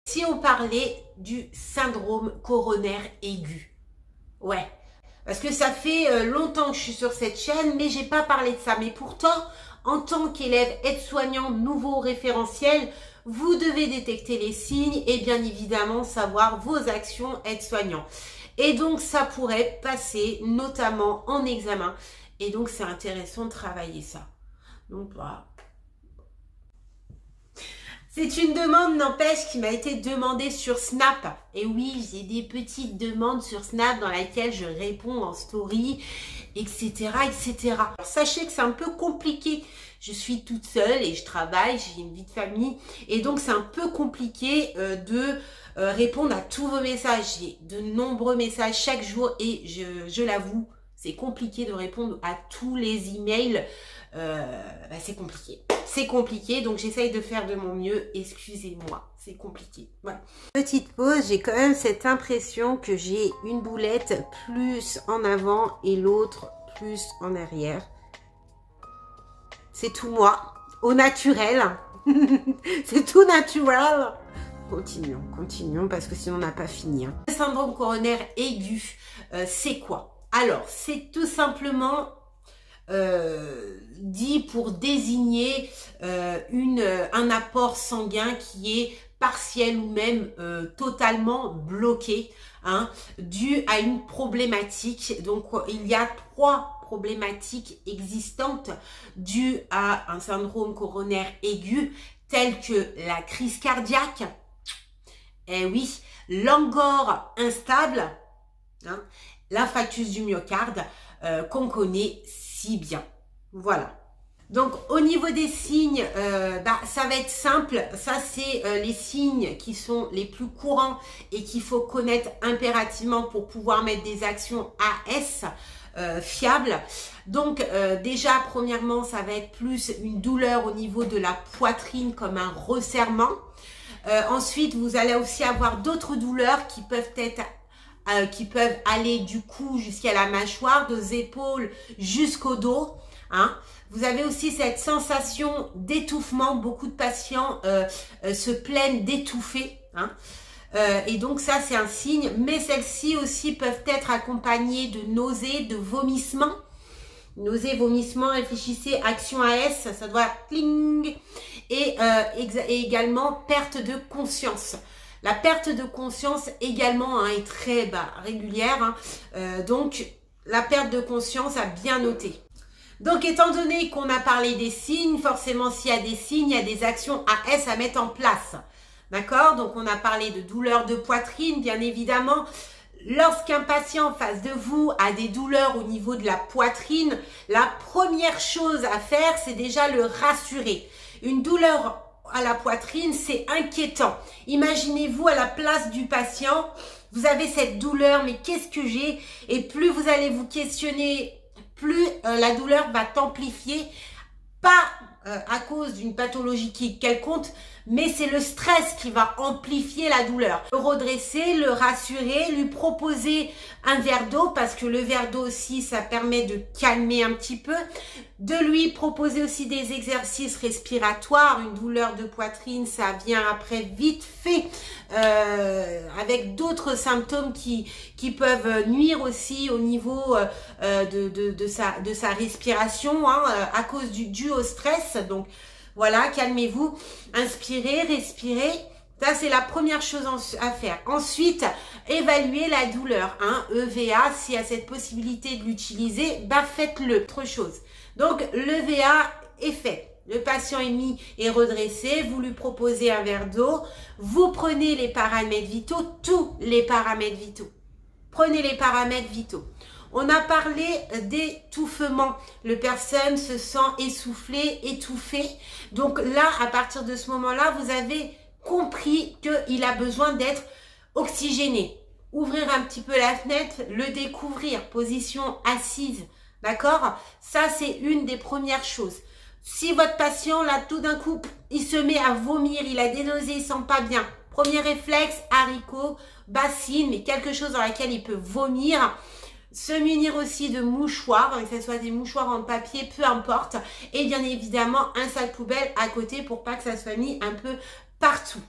Si on parlait du syndrome coronaire aigu, ouais, parce que ça fait longtemps que je suis sur cette chaîne, mais j'ai pas parlé de ça. Mais pourtant, en tant qu'élève aide-soignant nouveau référentiel, vous devez détecter les signes et bien évidemment savoir vos actions aide-soignant. Et donc, ça pourrait passer notamment en examen. Et donc, c'est intéressant de travailler ça. Donc, voilà. C'est une demande, n'empêche, qui m'a été demandée sur Snap. Et oui, j'ai des petites demandes sur Snap dans lesquelles je réponds en story, etc., etc. Alors, sachez que c'est un peu compliqué. Je suis toute seule et je travaille, j'ai une vie de famille. Et donc, c'est un peu compliqué de répondre à tous vos messages. J'ai de nombreux messages chaque jour et je l'avoue, c'est compliqué de répondre à tous les emails. C'est compliqué. C'est compliqué, donc j'essaye de faire de mon mieux. Excusez-moi, c'est compliqué. Voilà. Petite pause, j'ai quand même cette impression que j'ai une boulette plus en avant et l'autre plus en arrière. C'est tout moi, au naturel. C'est tout naturel. Continuons parce que sinon on n'a pas fini. Hein. Le syndrome coronaire aigu, c'est quoi? Alors, c'est tout simplement dit pour désigner un apport sanguin qui est partiel ou même totalement bloqué, hein, dû à une problématique. Donc, il y a 3 problématiques existantes dues à un syndrome coronaire aigu, telles que la crise cardiaque, eh oui, l'angor instable, hein, l'infarctus du myocarde, qu'on connaît si bien. Voilà. Donc, au niveau des signes, ça va être simple. Ça, c'est les signes qui sont les plus courants et qu'il faut connaître impérativement pour pouvoir mettre des actions AS fiables. Donc, déjà, premièrement, ça va être plus une douleur au niveau de la poitrine comme un resserrement. Ensuite, vous allez aussi avoir d'autres douleurs qui peuvent aller du cou jusqu'à la mâchoire, des épaules jusqu'au dos. Hein. Vous avez aussi cette sensation d'étouffement. Beaucoup de patients se plaignent d'étouffer. Hein. Et donc ça, c'est un signe. Mais celles-ci aussi peuvent être accompagnées de nausées, de vomissements. Nausées, vomissements, réfléchissez, action AS, ça doit cling. Et également perte de conscience. La perte de conscience également est très régulière. Hein. Donc, la perte de conscience à bien noter. Donc, étant donné qu'on a parlé des signes, forcément, s'il y a des signes, il y a des actions AS à mettre en place. D'accord? Donc, on a parlé de douleurs de poitrine, bien évidemment. Lorsqu'un patient en face de vous a des douleurs au niveau de la poitrine, la première chose à faire, c'est déjà le rassurer. Une douleur à la poitrine, c'est inquiétant. Imaginez-vous à la place du patient, vous avez cette douleur, mais qu'est-ce que j'ai? Et plus vous allez vous questionner, plus la douleur va t'amplifier, pas à cause d'une pathologie quelconque, mais c'est le stress qui va amplifier la douleur. Le redresser, le rassurer, lui proposer un verre d'eau, parce que le verre d'eau aussi, ça permet de calmer un petit peu. De lui proposer aussi des exercices respiratoires. Une douleur de poitrine, ça vient après vite fait, avec d'autres symptômes qui peuvent nuire aussi au niveau de sa respiration, hein, à cause dû au stress. Donc, voilà, calmez-vous, inspirez, respirez. Ça, c'est la première chose à faire. Ensuite, évaluer la douleur. Hein, EVA, s'il y a cette possibilité de l'utiliser, faites-le. Autre chose. Donc, l'EVA est fait. Le patient est mis et redressé. Vous lui proposez un verre d'eau. Vous prenez les paramètres vitaux, tous les paramètres vitaux. Prenez les paramètres vitaux. On a parlé d'étouffement. Le personne se sent essoufflé, étouffé. Donc là, à partir de ce moment-là, vous avez compris qu'il a besoin d'être oxygéné. Ouvrir un petit peu la fenêtre, le découvrir, position assise. D'accord? Ça, c'est une des premières choses. Si votre patient, là, tout d'un coup, il se met à vomir, il a des nausées, il sent pas bien. Premier réflexe, haricot, bassine, mais quelque chose dans laquelle il peut vomir. Se munir aussi de mouchoirs, que ce soit des mouchoirs en papier, peu importe. Et bien évidemment, un sac poubelle à côté pour pas que ça soit mis un peu partout.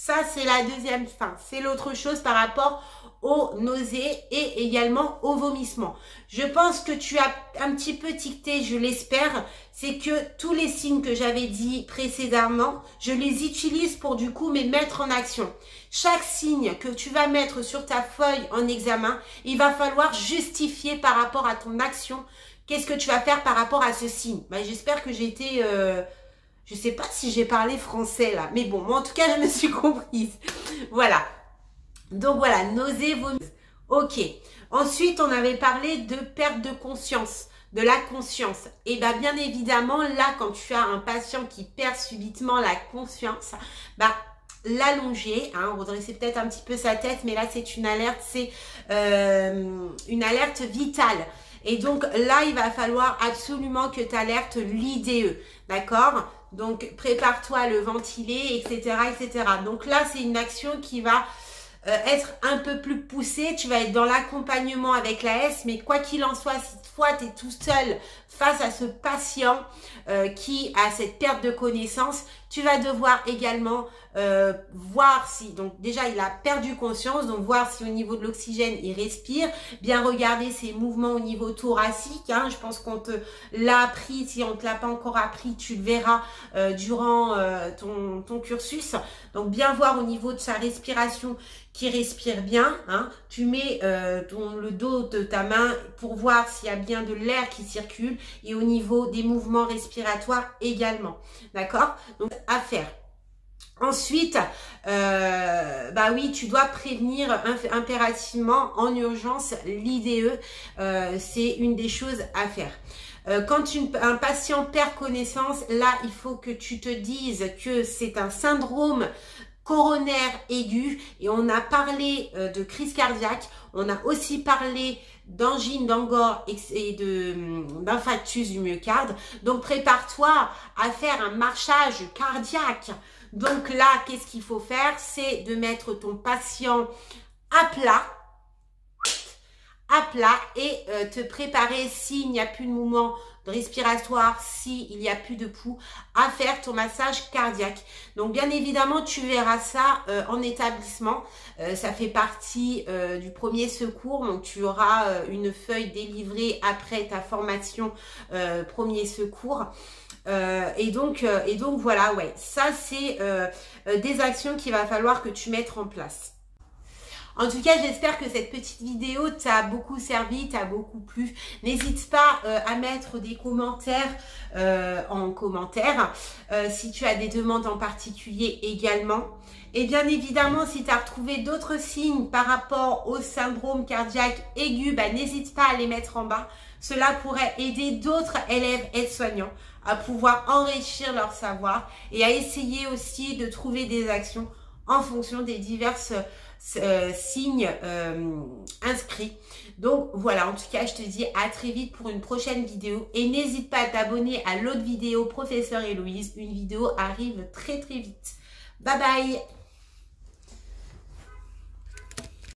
Ça, c'est la deuxième fin. C'est l'autre chose par rapport aux nausées et également aux vomissements. Je pense que tu as un petit peu ticté, je l'espère. C'est que tous les signes que j'avais dit précédemment, je les utilise pour du coup me mettre en action. Chaque signe que tu vas mettre sur ta feuille en examen, il va falloir justifier par rapport à ton action. Qu'est-ce que tu vas faire par rapport à ce signe? Ben, j'espère que j'ai été... je sais pas si j'ai parlé français là. Mais bon, moi en tout cas, je me suis comprise. Voilà. Donc voilà, nausées, vomi. Ok. Ensuite, on avait parlé de perte de conscience, de la conscience. Et bien évidemment, là, quand tu as un patient qui perd subitement la conscience, l'allonger, redresser peut-être un petit peu sa tête, mais là, c'est une alerte, c'est une alerte vitale. Et donc là, il va falloir absolument que tu alertes l'IDE, d'accord? Donc, prépare-toi à le ventiler, etc., etc. Donc là, c'est une action qui va être un peu plus poussée. Tu vas être dans l'accompagnement avec l'AS, mais quoi qu'il en soit, si toi, tu es tout seul face à ce patient qui a cette perte de connaissance, tu vas devoir également voir si, donc déjà il a perdu conscience, donc voir si au niveau de l'oxygène il respire, bien regarder ses mouvements au niveau thoracique, je pense qu'on te l'a appris, si on ne te l'a pas encore appris, tu le verras durant ton cursus, donc bien voir au niveau de sa respiration qui respire bien, tu mets le dos de ta main pour voir s'il y a bien de l'air qui circule et au niveau des mouvements respiratoires également, d'accord? Donc à faire. Ensuite, oui, tu dois prévenir impérativement en urgence l'IDE, c'est une des choses à faire. Quand un patient perd connaissance, là, il faut que tu te dises que c'est un syndrome coronaire aigu et on a parlé de crise cardiaque, on a aussi parlé d'angine d'Angor et d'infarctus du myocarde. Donc, prépare-toi à faire un marchage cardiaque. Donc là, qu'est-ce qu'il faut faire? C'est de mettre ton patient à plat et te préparer s'il n'y a plus de mouvement respiratoire, s'il n'y a plus de pouls, à faire ton massage cardiaque. Donc bien évidemment, tu verras ça en établissement. Ça fait partie du premier secours. Donc tu auras une feuille délivrée après ta formation premier secours. Et donc voilà, ouais, ça c'est des actions qu'il va falloir que tu mettes en place. En tout cas, j'espère que cette petite vidéo t'a beaucoup servi, t'a beaucoup plu. N'hésite pas à mettre des commentaires en commentaire si tu as des demandes en particulier également. Et bien évidemment, si tu as retrouvé d'autres signes par rapport au syndrome cardiaque aigu, n'hésite pas à les mettre en bas. Cela pourrait aider d'autres élèves aides-soignants à pouvoir enrichir leur savoir et à essayer aussi de trouver des actions en fonction des diverses signes inscrits. Donc voilà, en tout cas, je te dis à très vite pour une prochaine vidéo et n'hésite pas à t'abonner à l'autre vidéo Professeur Héloïse. Une vidéo arrive très très vite. Bye bye.